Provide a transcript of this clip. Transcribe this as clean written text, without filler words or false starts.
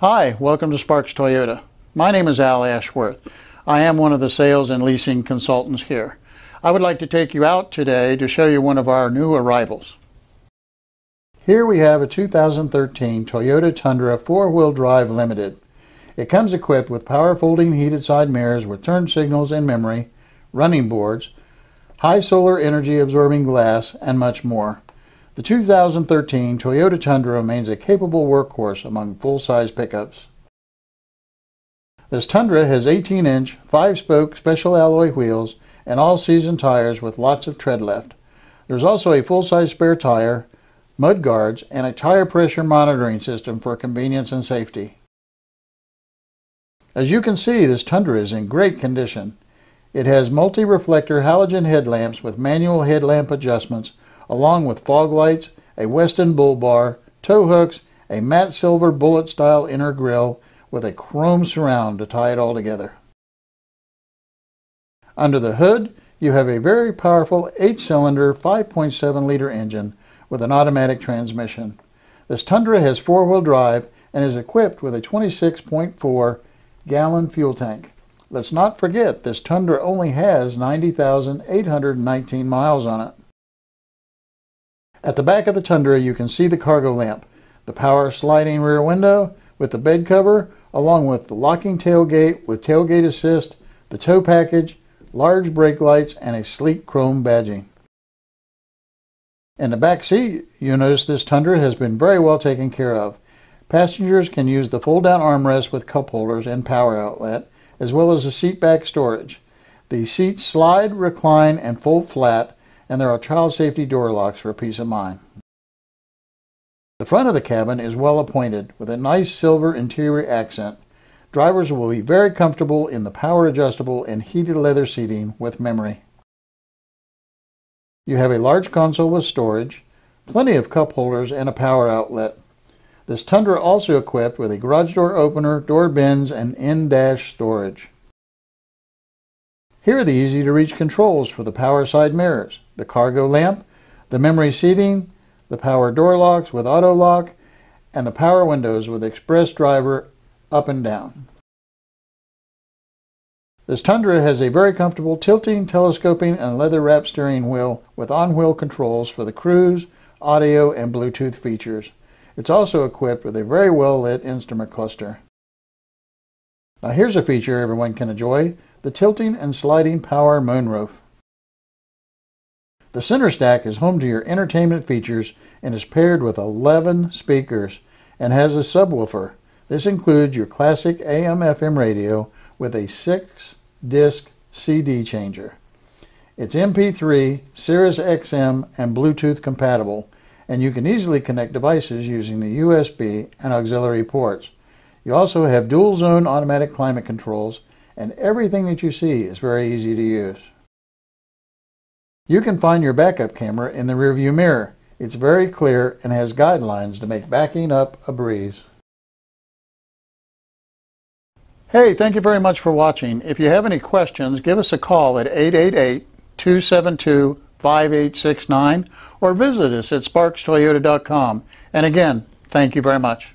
Hi, welcome to Sparks Toyota. My name is Al Ashworth. I am one of the sales and leasing consultants here. I would like to take you out today to show you one of our new arrivals. Here we have a 2013 Toyota Tundra 4-wheel drive Limited. It comes equipped with power folding heated side mirrors with turn signals and memory, running boards, high solar energy absorbing glass, and much more. The 2013 Toyota Tundra remains a capable workhorse among full-size pickups. This Tundra has 18-inch, 5-spoke special alloy wheels and all-season tires with lots of tread left. There's also a full-size spare tire, mud guards, and a tire pressure monitoring system for convenience and safety. As you can see, this Tundra is in great condition. It has multi-reflector halogen headlamps with manual headlamp adjustments, along with fog lights, a Weston bull bar, tow hooks, a matte silver bullet-style inner grille with a chrome surround to tie it all together. Under the hood, you have a very powerful 8-cylinder 5.7-liter engine with an automatic transmission. This Tundra has 4-wheel drive and is equipped with a 26.4-gallon fuel tank. Let's not forget this Tundra only has 90,819 miles on it. At the back of the Tundra you can see the cargo lamp, the power sliding rear window with the bed cover, along with the locking tailgate with tailgate assist, the tow package, large brake lights, and a sleek chrome badging. In the back seat, you'll notice this Tundra has been very well taken care of. Passengers can use the fold-down armrest with cup holders and power outlet, as well as the seat back storage. The seats slide, recline, and fold flat, and there are child safety door locks for peace of mind. The front of the cabin is well appointed with a nice silver interior accent. Drivers will be very comfortable in the power adjustable and heated leather seating with memory. You have a large console with storage, plenty of cup holders, and a power outlet. This Tundra also equipped with a garage door opener, door bins, and in-dash storage. Here are the easy-to-reach controls for the power side mirrors, the cargo lamp, the memory seating, the power door locks with auto lock, and the power windows with express driver up and down. This Tundra has a very comfortable tilting, telescoping, and leather-wrapped steering wheel with on-wheel controls for the cruise, audio, and Bluetooth features. It's also equipped with a very well-lit instrument cluster. Now here's a feature everyone can enjoy, the tilting and sliding power moonroof. The center stack is home to your entertainment features and is paired with 11 speakers and has a subwoofer. This includes your classic AM/FM radio with a 6-disc CD changer. It's MP3, Sirius XM, and Bluetooth compatible, and you can easily connect devices using the USB and auxiliary ports. You also have dual zone automatic climate controls, and everything that you see is very easy to use. You can find your backup camera in the rearview mirror. It's very clear and has guidelines to make backing up a breeze. Hey, thank you very much for watching. If you have any questions, give us a call at 888-272-5869 or visit us at sparkstoyota.com. And again, thank you very much.